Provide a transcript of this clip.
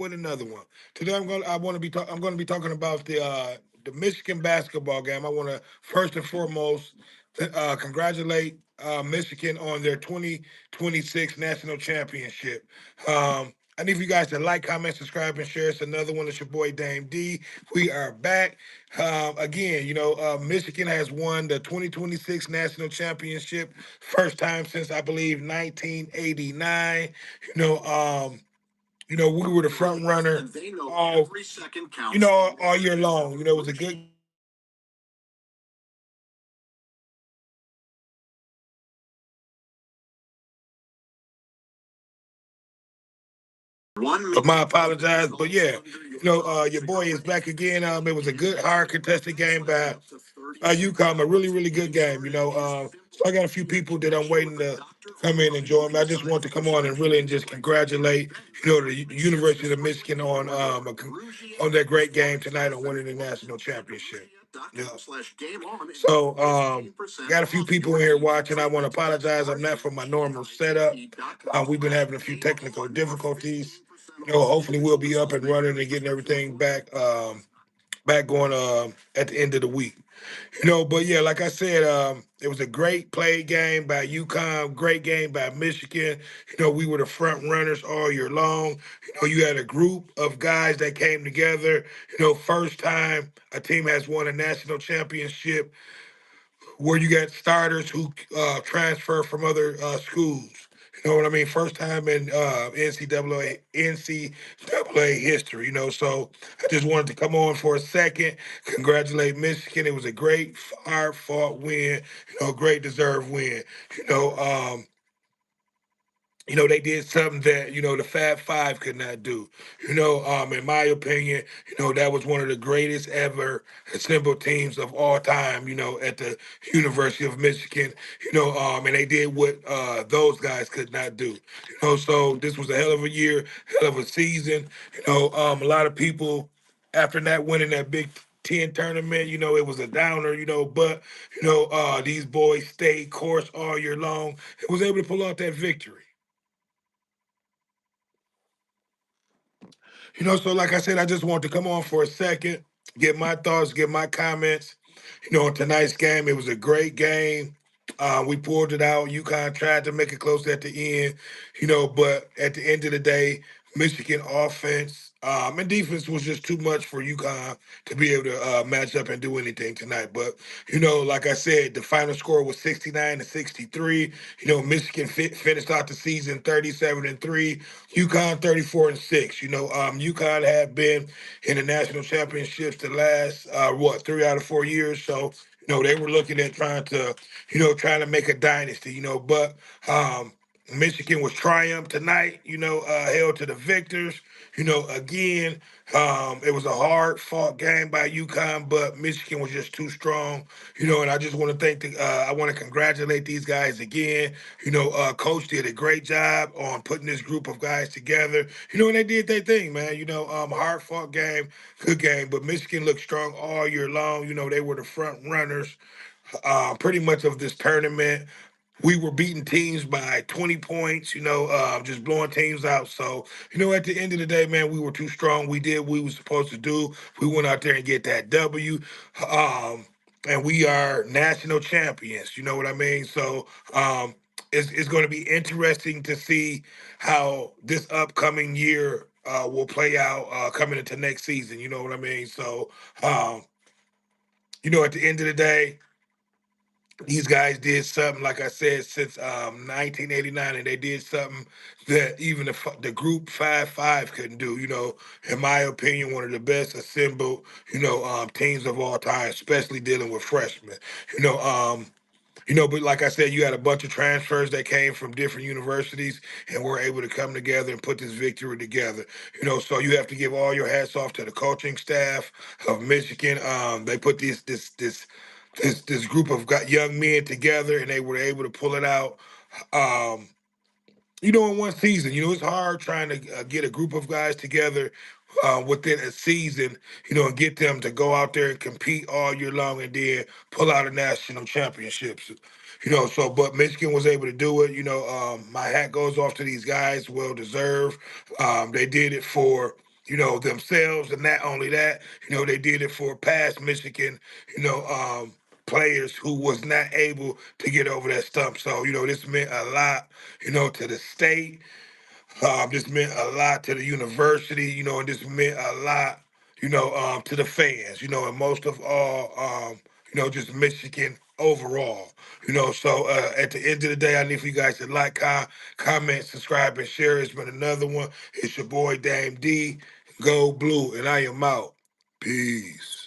with another one. Today I'm gonna be talking about the Michigan basketball game. I want to first and foremost congratulate Michigan on their 2026 national championship. I need for you guys to like, comment, subscribe, and share. It's another one. It's your boy Dame D. We are back. Again, Michigan has won the 2026 national championship, first time since I believe 1989. You know, we were the front runner all, all year long. It was a good game. But my apologize. But yeah, your boy is back again. It was a good, hard, contested game by UConn. A really, really good game. So I got a few people that I'm waiting to come in and join me. I just want to come on and really and just congratulate, the University of Michigan on their great game tonight on winning the national championship. Yeah. So got a few people in here watching. I want to apologize. I'm not from my normal setup. We've been having a few technical difficulties. Hopefully we'll be up and running and getting everything back going at the end of the week. But yeah, like I said, it was a great play game by UConn, great game by Michigan. We were the front runners all year long. You had a group of guys that came together. First time a team has won a national championship where you got starters who transfer from other schools. You know what I mean? First time in NCAA history. So I just wanted to come on for a second, congratulate Michigan. It was a great, hard fought win. Great deserved win. You know, um, they did something that, the Fab Five could not do. In my opinion, that was one of the greatest ever assembled teams of all time, at the University of Michigan, and they did what those guys could not do. So this was a hell of a year, hell of a season. A lot of people after that winning that Big Ten tournament, it was a downer, but these boys stayed course all year long and was able to pull out that victory. So like I said, I just want to come on for a second, get my thoughts, get my comments. On tonight's game, it was a great game. We pulled it out. UConn tried to make it close at the end, but at the end of the day, Michigan offense and defense was just too much for UConn to be able to match up and do anything tonight. But like I said, the final score was 69-63. Michigan finished out the season 37-3. UConn 34-6. UConn had been in the national championships the last 3 out of 4 years. So they were looking at trying to make a dynasty. But Michigan was triumphed tonight. Held to the victors. Again, it was a hard fought game by UConn, but Michigan was just too strong. And I just want to I want to congratulate these guys again. Coach did a great job on putting this group of guys together. And they did their thing, man. Hard fought game, good game, but Michigan looked strong all year long. They were the front runners pretty much of this tournament. We were beating teams by 20 points, just blowing teams out. So, at the end of the day, man, we were too strong. We did what we were supposed to do. We went out there and get that W. And we are national champions. You know what I mean? So, it's going to be interesting to see how this upcoming year will play out coming into next season. You know what I mean? So, um, at the end of the day, these guys did something, like I said, since 1989, and they did something that even the group 5-5 couldn't do. In my opinion, one of the best assembled, teams of all time, especially dealing with freshmen. You know, um, but like I said, you had a bunch of transfers that came from different universities and were able to come together and put this victory together. So you have to give all your hats off to the coaching staff of Michigan. They put this group of young men together and they were able to pull it out. Um, in one season. It's hard trying to get a group of guys together within a season, and get them to go out there and compete all year long and then pull out a national championships. But Michigan was able to do it. My hat goes off to these guys, well deserved. They did it for themselves, and not only that, they did it for past Michigan, players who was not able to get over that stump. So, this meant a lot, to the state. This meant a lot to the university, and this meant a lot, to the fans, and most of all, just Michigan overall, So at the end of the day, I need for you guys to like, comment, subscribe, and share. It's been another one. It's your boy Dame D. Go Blue, and I am out. Peace.